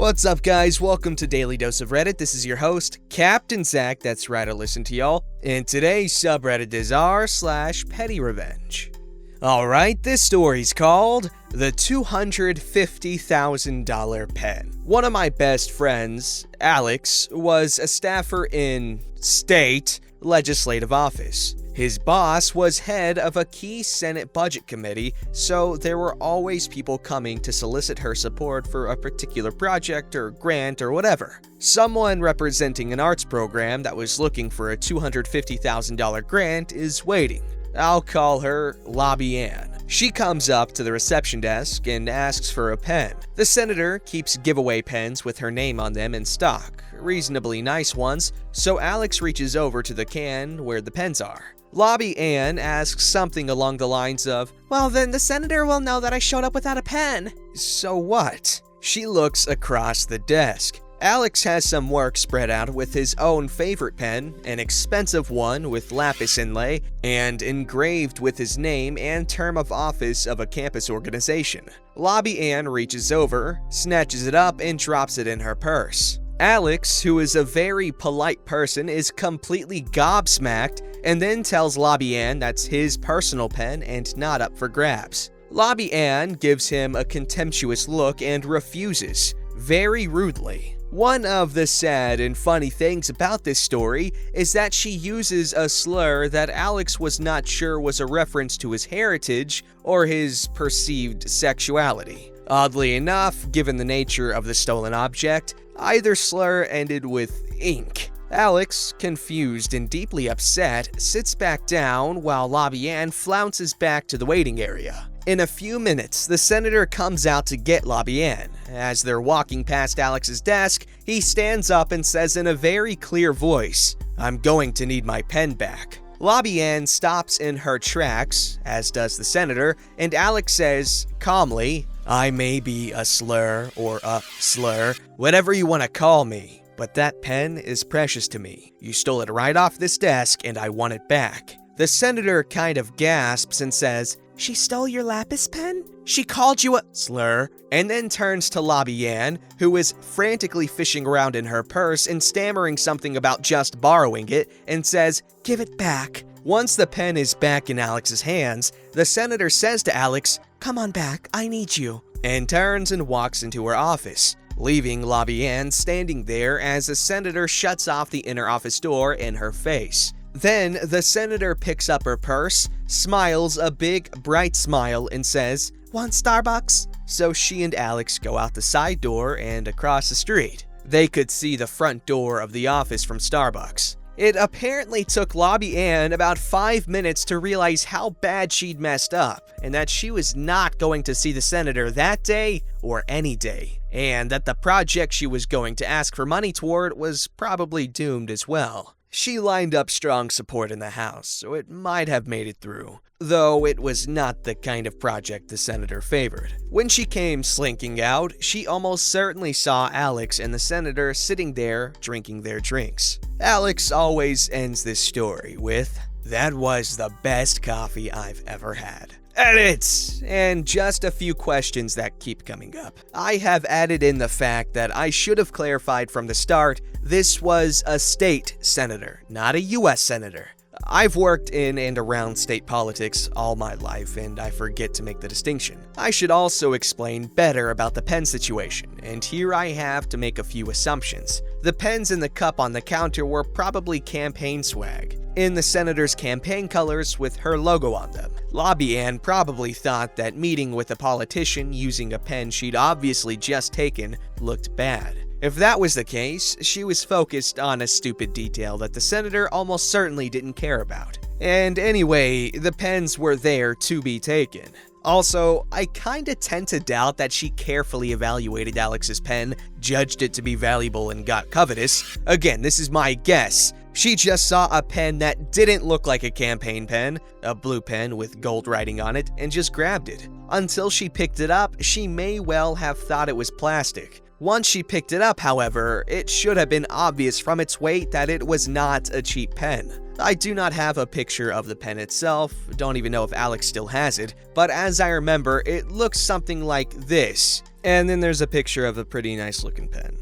What's up, guys? Welcome to Daily Dose of Reddit. This is your host, Captain Zach. That's right, I listen to y'all. And today's subreddit is r/PettyRevenge. Alright, this story's called The $250,000 Pen. One of my best friends, Alex, was a staffer in state legislative office. His boss was head of a key Senate budget committee, so there were always people coming to solicit her support for a particular project or grant or whatever. Someone representing an arts program that was looking for a $250,000 grant is waiting. I'll call her Lobby Ann. She comes up to the reception desk and asks for a pen. The senator keeps giveaway pens with her name on them in stock, reasonably nice ones, so Alex reaches over to the can where the pens are. Lobby Ann asks something along the lines of, "Well, then the senator will know that I showed up without a pen." So what? She looks across the desk. Alex has some work spread out with his own favorite pen, an expensive one with lapis inlay, and engraved with his name and term of office of a campus organization. Lobby Ann reaches over, snatches it up, and drops it in her purse. Alex, who is a very polite person, is completely gobsmacked and then tells Lobby Ann that's his personal pen and not up for grabs. Lobby Ann gives him a contemptuous look and refuses, very rudely. One of the sad and funny things about this story is that she uses a slur that Alex was not sure was a reference to his heritage or his perceived sexuality. Oddly enough, given the nature of the stolen object, either slur ended with ink. Alex, confused and deeply upset, sits back down while Lobby Ann flounces back to the waiting area. In a few minutes, the senator comes out to get Lobby Ann. As they're walking past Alex's desk, he stands up and says in a very clear voice, "I'm going to need my pen back." Lobby Ann stops in her tracks, as does the senator, and Alex says, calmly, "I may be a slur or a slur, whatever you want to call me, but that pen is precious to me. You stole it right off this desk and I want it back." The senator kind of gasps and says, "She stole your lapis pen? She called you a slur," and then turns to Lobby Ann, who is frantically fishing around in her purse and stammering something about just borrowing it, and says, "Give it back." Once the pen is back in Alex's hands, the senator says to Alex, "Come on back, I need you," and turns and walks into her office, leaving Lobby Ann standing there as the senator shuts off the inner office door in her face. Then, the senator picks up her purse, smiles a big, bright smile, and says, "Want Starbucks?" So she and Alex go out the side door and across the street. They could see the front door of the office from Starbucks. It apparently took Lobby Ann about 5 minutes to realize how bad she'd messed up, and that she was not going to see the senator that day or any day, and that the project she was going to ask for money toward was probably doomed as well. She lined up strong support in the House, so it might have made it through, though it was not the kind of project the senator favored. When she came slinking out, she almost certainly saw Alex and the senator sitting there drinking their drinks. Alex always ends this story with, "That was the best coffee I've ever had." Edits! And just a few questions that keep coming up. I have added in the fact that I should have clarified from the start, this was a state senator, not a US senator. I've worked in and around state politics all my life, and I forget to make the distinction. I should also explain better about the pen situation, and here I have to make a few assumptions. The pens in the cup on the counter were probably campaign swag, in the senator's campaign colors with her logo on them. Lobby Ann probably thought that meeting with a politician using a pen she'd obviously just taken looked bad. If that was the case, she was focused on a stupid detail that the senator almost certainly didn't care about. And anyway, the pens were there to be taken. Also, I kinda tend to doubt that she carefully evaluated Alex's pen, judged it to be valuable, and got covetous. Again, this is my guess. She just saw a pen that didn't look like a campaign pen, a blue pen with gold writing on it, and just grabbed it. Until she picked it up, she may well have thought it was plastic. Once she picked it up, however, it should have been obvious from its weight that it was not a cheap pen. I do not have a picture of the pen itself, don't even know if Alex still has it, but as I remember, it looks something like this. And then there's a picture of a pretty nice looking pen.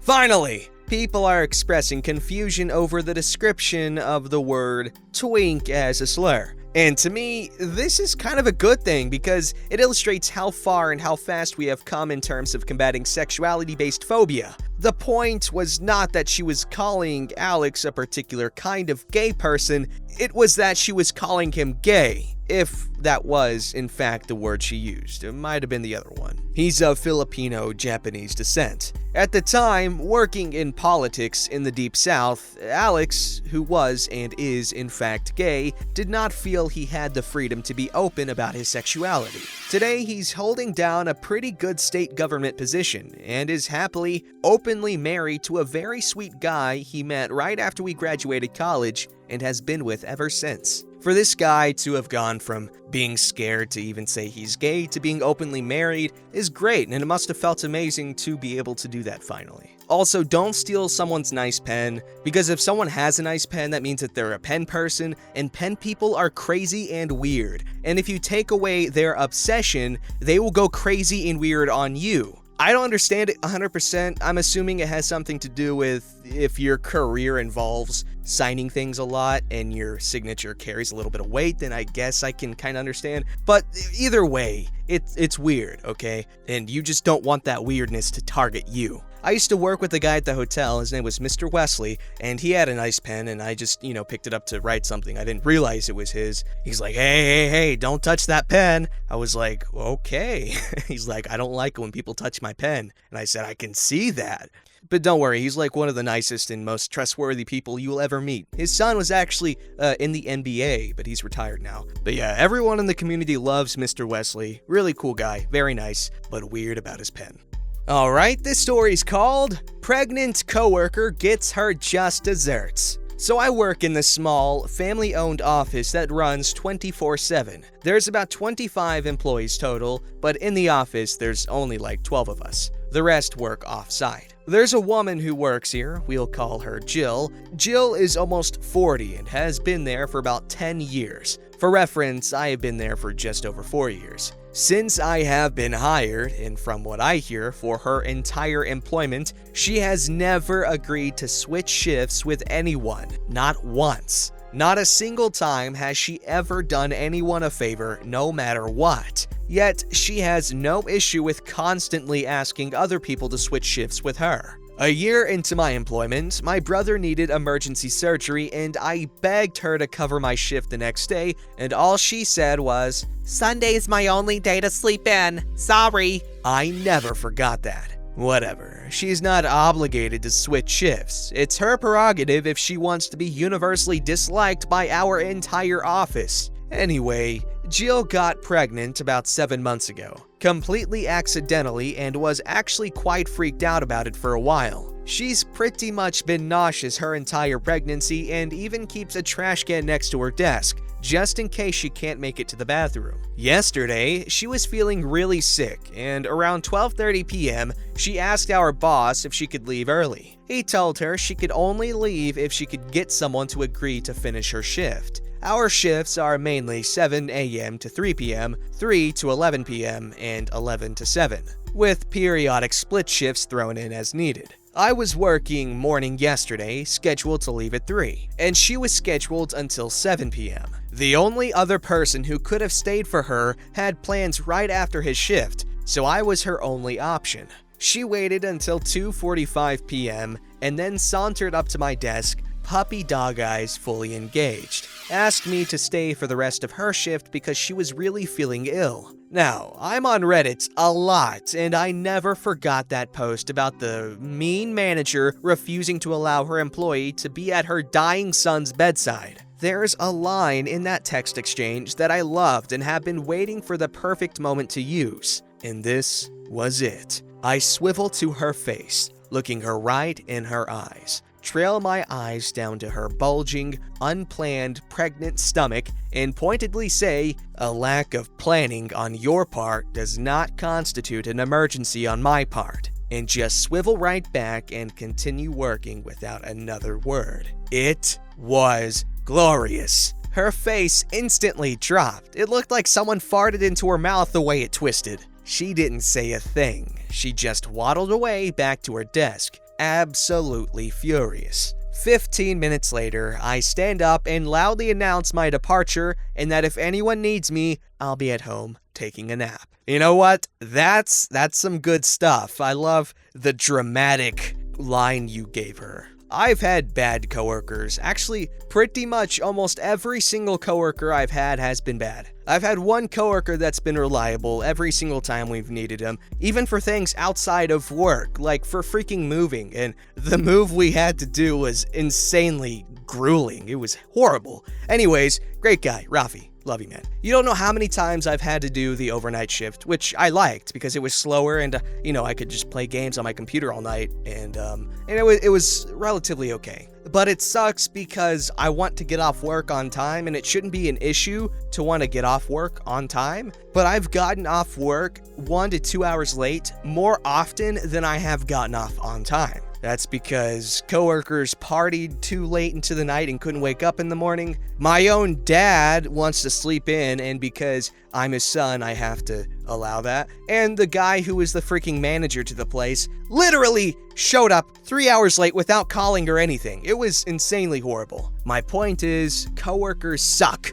Finally! People are expressing confusion over the description of the word twink as a slur. And to me, this is kind of a good thing because it illustrates how far and how fast we have come in terms of combating sexuality-based phobia. The point was not that she was calling Alex a particular kind of gay person, it was that she was calling him gay. If that was, in fact, the word she used. It might have been the other one. He's of Filipino-Japanese descent. At the time, working in politics in the Deep South, Alex, who was and is in fact gay, did not feel he had the freedom to be open about his sexuality. Today, he's holding down a pretty good state government position and is happily, openly married to a very sweet guy he met right after we graduated college and has been with ever since. For this guy to have gone from being scared to even say he's gay to being openly married is great, and it must have felt amazing to be able to do that finally. Also, don't steal someone's nice pen, because if someone has a nice pen, that means that they're a pen person, and pen people are crazy and weird. And if you take away their obsession, they will go crazy and weird on you. I don't understand it 100%. I'm assuming it has something to do with if your career involves signing things a lot and your signature carries a little bit of weight, then I guess I can kind of understand. But either way, it's weird, okay? And you just don't want that weirdness to target you. I used to work with a guy at the hotel, his name was Mr. Wesley, and he had a nice pen, and I just, picked it up to write something. I didn't realize it was his. He's like, hey, don't touch that pen. I was like, okay. He's like, I don't like it when people touch my pen. And I said, I can see that. But don't worry, he's like one of the nicest and most trustworthy people you will ever meet. His son was actually in the NBA, but he's retired now. But yeah, everyone in the community loves Mr. Wesley. Really cool guy, very nice, but weird about his pen. Alright, this story's called Pregnant Coworker Gets Her Just Desserts. So I work in this small, family-owned office that runs 24/7. There's about 25 employees total, but in the office there's only like 12 of us. The rest work off-site. There's a woman who works here, we'll call her Jill. Jill is almost 40 and has been there for about 10 years. For reference, I have been there for just over 4 years. Since I have been hired, and from what I hear, for her entire employment, she has never agreed to switch shifts with anyone. Not once. Not a single time has she ever done anyone a favor, no matter what. Yet, she has no issue with constantly asking other people to switch shifts with her. A year into my employment, my brother needed emergency surgery and I begged her to cover my shift the next day, and all she said was, "Sunday's my only day to sleep in. Sorry." I never forgot that. Whatever, she's not obligated to switch shifts. It's her prerogative if she wants to be universally disliked by our entire office. Anyway, Jill got pregnant about 7 months ago, completely accidentally, and was actually quite freaked out about it for a while. She's pretty much been nauseous her entire pregnancy and even keeps a trash can next to her desk, just in case she can't make it to the bathroom. Yesterday, she was feeling really sick, and around 12:30 p.m., she asked our boss if she could leave early. He told her she could only leave if she could get someone to agree to finish her shift. Our shifts are mainly 7 a.m. to 3 p.m., 3 to 11 p.m., and 11 to 7, with periodic split shifts thrown in as needed. I was working morning yesterday, scheduled to leave at 3, and she was scheduled until 7 p.m. The only other person who could have stayed for her had plans right after his shift, so I was her only option. She waited until 2:45 p.m. and then sauntered up to my desk, puppy dog eyes fully engaged, asked me to stay for the rest of her shift because she was really feeling ill. Now, I'm on Reddit a lot, and I never forgot that post about the mean manager refusing to allow her employee to be at her dying son's bedside. There's a line in that text exchange that I loved and have been waiting for the perfect moment to use, and this was it. I swivel to her face, looking her right in her eyes, trail my eyes down to her bulging, unplanned, pregnant stomach, and pointedly say, "A lack of planning on your part does not constitute an emergency on my part," and just swivel right back and continue working without another word. It was Glorious. Her face instantly dropped. It looked like someone farted into her mouth the way it twisted. She didn't say a thing. She just waddled away back to her desk, absolutely furious. 15 minutes later, I stand up and loudly announce my departure and that if anyone needs me, I'll be at home taking a nap. You know what? That's some good stuff. I love the dramatic line you gave her. I've had bad coworkers. Actually, pretty much almost every single coworker I've had has been bad. I've had one coworker that's been reliable every single time we've needed him, even for things outside of work, like for freaking moving, and the move we had to do was insanely grueling. It was horrible. Anyways, great guy, Rafi. Love you, man. You don't know how many times I've had to do the overnight shift, which I liked because it was slower and, I could just play games on my computer all night and it was relatively okay. But it sucks because I want to get off work on time and it shouldn't be an issue to want to get off work on time. But I've gotten off work 1 to 2 hours late more often than I have gotten off on time. That's because coworkers partied too late into the night and couldn't wake up in the morning. My own dad wants to sleep in, and because I'm his son, I have to allow that. And the guy who is the freaking manager to the place literally showed up 3 hours late without calling or anything. It was insanely horrible. My point is, coworkers suck.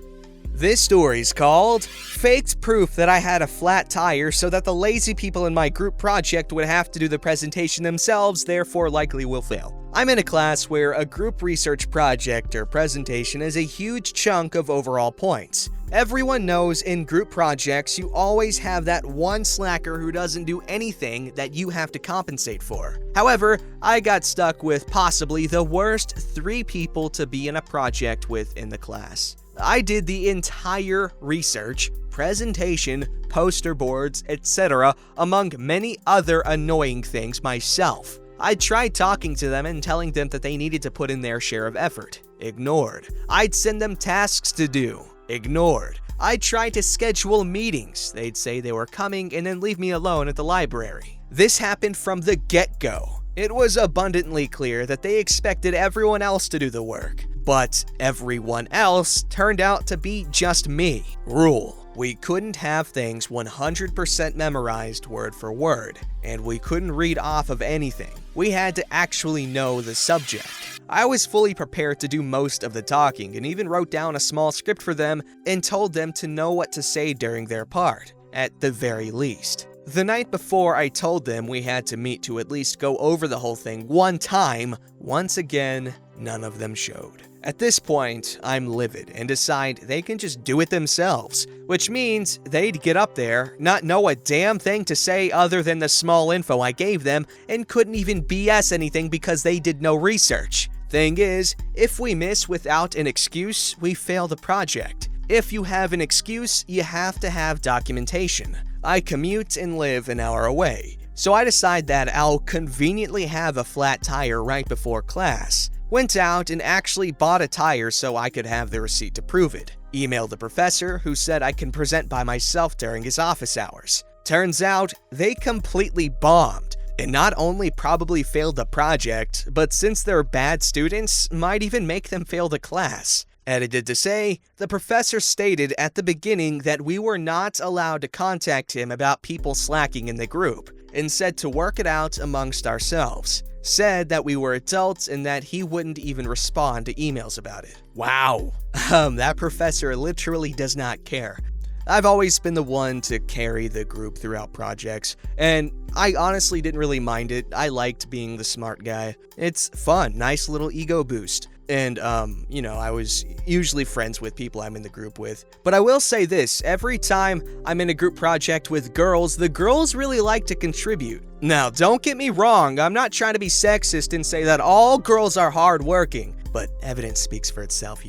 This story's called Faked Proof That I Had a Flat Tire So That the Lazy People in My Group Project Would Have to Do the Presentation Themselves, Therefore Likely Will Fail. I'm in a class where a group research project or presentation is a huge chunk of overall points. Everyone knows in group projects you always have that one slacker who doesn't do anything that you have to compensate for. However, I got stuck with possibly the worst 3 people to be in a project with in the class. I did the entire research, presentation, poster boards, etc., among many other annoying things myself. I tried talking to them and telling them that they needed to put in their share of effort. Ignored. I'd send them tasks to do. Ignored. I tried to schedule meetings. They'd say they were coming and then leave me alone at the library. This happened from the get-go. It was abundantly clear that they expected everyone else to do the work, but everyone else turned out to be just me. Rule: we couldn't have things 100% memorized word for word, and we couldn't read off of anything. We had to actually know the subject. I was fully prepared to do most of the talking and even wrote down a small script for them and told them to know what to say during their part, at the very least. The night before, I told them we had to meet to at least go over the whole thing one time. Once again, none of them showed. At this point, I'm livid and decide they can just do it themselves, which means they'd get up there, not know a damn thing to say other than the small info I gave them, and couldn't even BS anything because they did no research. Thing is, if we miss without an excuse, we fail the project. If you have an excuse, you have to have documentation. I commute and live an hour away, so I decide that I'll conveniently have a flat tire right before class. Went out and actually bought a tire so I could have the receipt to prove it. Emailed the professor, who said I can present by myself during his office hours. Turns out, they completely bombed, and not only probably failed the project, but since they're bad students, might even make them fail the class. Edited to say, the professor stated at the beginning that we were not allowed to contact him about people slacking in the group, and said to work it out amongst ourselves. Said that we were adults and that he wouldn't even respond to emails about it. Wow. That professor literally does not care. I've always been the one to carry the group throughout projects, and I honestly didn't really mind it. I liked being the smart guy. It's fun, nice little ego boost. And, I was usually friends with people I'm in the group with. But I will say this, every time I'm in a group project with girls, the girls really like to contribute. Now, don't get me wrong, I'm not trying to be sexist and say that all girls are hardworking, but evidence speaks for itself,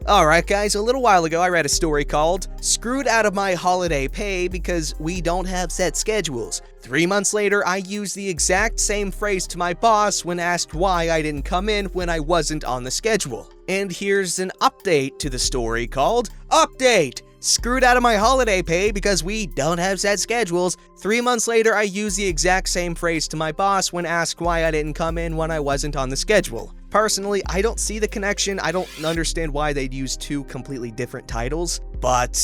Alright guys, a little while ago I read a story called Screwed Out of My Holiday Pay Because We Don't Have Set Schedules. 3 months later, I used the exact same phrase to my boss when asked why I didn't come in when I wasn't on the schedule. And here's an update to the story called Update! screwed out of my holiday pay because we don't have set schedules. 3 months later, I use the exact same phrase to my boss when asked why I didn't come in when I wasn't on the schedule. Personally, I don't see the connection. I don't understand why they'd use two completely different titles, but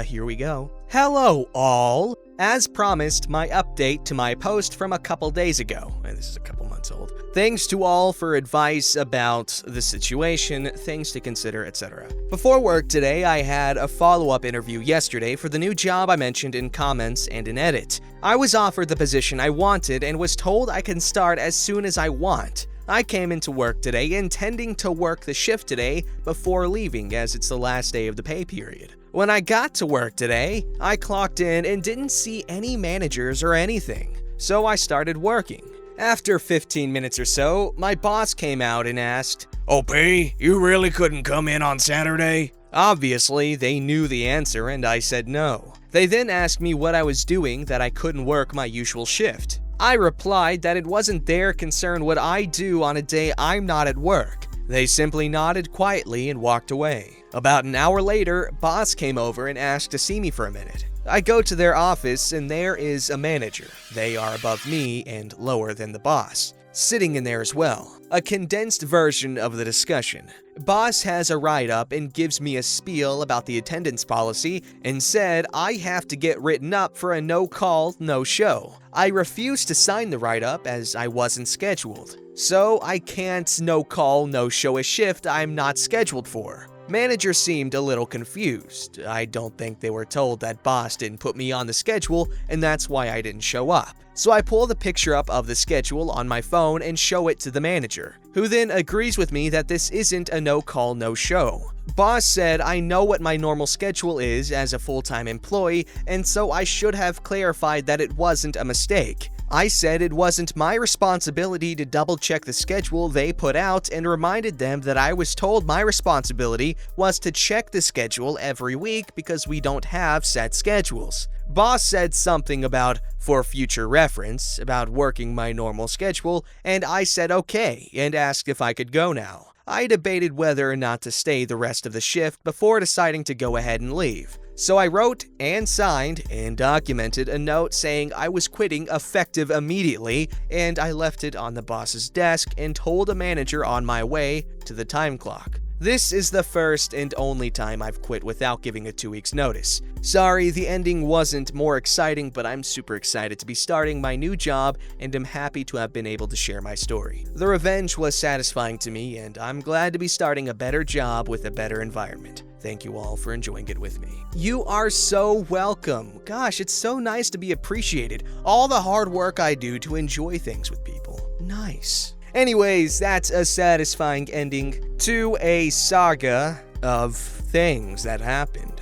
here we go. Hello, all. As promised, my update to my post from a couple days ago, and this is a couple months old. Thanks to all for advice about the situation, things to consider, etc. Before work today, I had a follow-up interview yesterday for the new job I mentioned in comments and in edit. I was offered the position I wanted and was told I can start as soon as I want. I came into work today intending to work the shift today before leaving, as it's the last day of the pay period. When I got to work today, I clocked in and didn't see any managers or anything, so I started working. After 15 minutes or so, my boss came out and asked, "Oh, P, you really couldn't come in on Saturday?" Obviously, they knew the answer and I said no. They then asked me what I was doing that I couldn't work my usual shift. I replied that it wasn't their concern what I do on a day I'm not at work. They simply nodded quietly and walked away. About an hour later, boss came over and asked to see me for a minute. I go to their office and there is a manager. They are above me and lower than the boss, sitting in there as well. A condensed version of the discussion. Boss has a write-up and gives me a spiel about the attendance policy and said I have to get written up for a no-call, no-show. I refused to sign the write-up as I wasn't scheduled. So I can't no-call, no-show a shift I'm not scheduled for. Manager seemed a little confused. I don't think they were told that boss didn't put me on the schedule and that's why I didn't show up. So I pull the picture up of the schedule on my phone and show it to the manager, who then agrees with me that this isn't a no-call, no-show. Boss said I know what my normal schedule is as a full-time employee, and so I should have clarified that it wasn't a mistake. I said it wasn't my responsibility to double-check the schedule they put out and reminded them that I was told my responsibility was to check the schedule every week because we don't have set schedules. Boss said something about for future reference about working my normal schedule, and I said okay and asked if I could go now. I debated whether or not to stay the rest of the shift before deciding to go ahead and leave. So I wrote and signed and documented a note saying I was quitting effective immediately, and I left it on the boss's desk and told a manager on my way to the time clock. This is the first and only time I've quit without giving a 2 weeks notice. Sorry, the ending wasn't more exciting, but I'm super excited to be starting my new job and am happy to have been able to share my story. The revenge was satisfying to me, and I'm glad to be starting a better job with a better environment. Thank you all for enjoying it with me. You are so welcome. Gosh, it's so nice to be appreciated. All the hard work I do to enjoy things with people. Nice. Anyways, that's a satisfying ending to a saga of things that happened.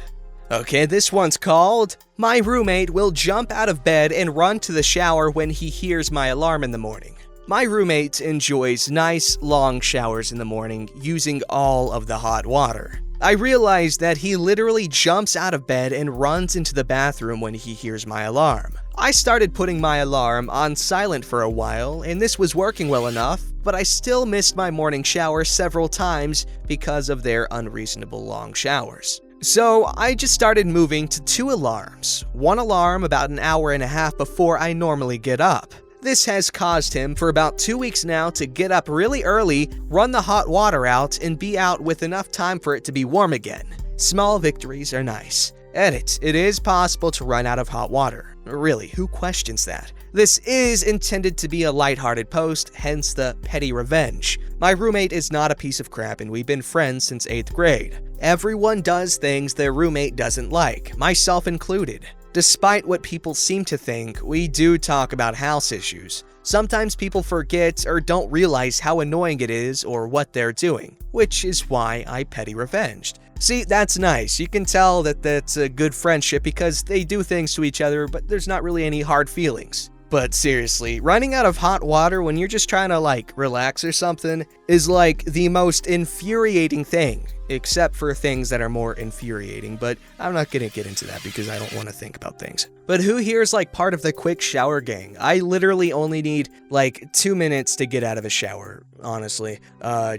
Okay, this one's called, My Roommate Will Jump Out of Bed and Run to the Shower When He Hears My Alarm in the Morning. My roommate enjoys nice, long showers in the morning using all of the hot water. I realized that he literally jumps out of bed and runs into the bathroom when he hears my alarm. I started putting my alarm on silent for a while, and this was working well enough, but I still missed my morning shower several times because of their unreasonable long showers. So I just started moving to 2 alarms, one alarm about an hour and a half before I normally get up. This has caused him for about 2 weeks now to get up really early, run the hot water out, and be out with enough time for it to be warm again. Small victories are nice. Edit. It is possible to run out of hot water. Really, who questions that? This is intended to be a lighthearted post, hence the petty revenge. My roommate is not a piece of crap and we've been friends since 8th grade. Everyone does things their roommate doesn't like, myself included. Despite what people seem to think, we do talk about house issues. Sometimes people forget or don't realize how annoying it is or what they're doing, which is why I petty revenged. See, that's nice. You can tell that that's a good friendship because they do things to each other, but there's not really any hard feelings. But seriously, running out of hot water when you're just trying to relax or something is like the most infuriating thing. except for things that are more infuriating, but I'm not gonna get into that because I don't want to think about things. But who here is like part of the quick shower gang? I literally only need like 2 minutes to get out of a shower, honestly.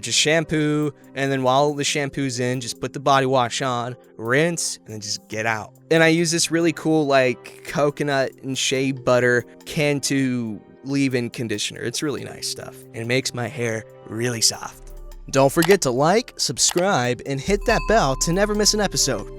Just shampoo, and then while the shampoo's in, just put the body wash on, rinse, and then just get out. And I use this really cool like coconut and shea butter Cantu leave-in conditioner. It's really nice stuff, and it makes my hair really soft. Don't forget to like, subscribe, and hit that bell to never miss an episode.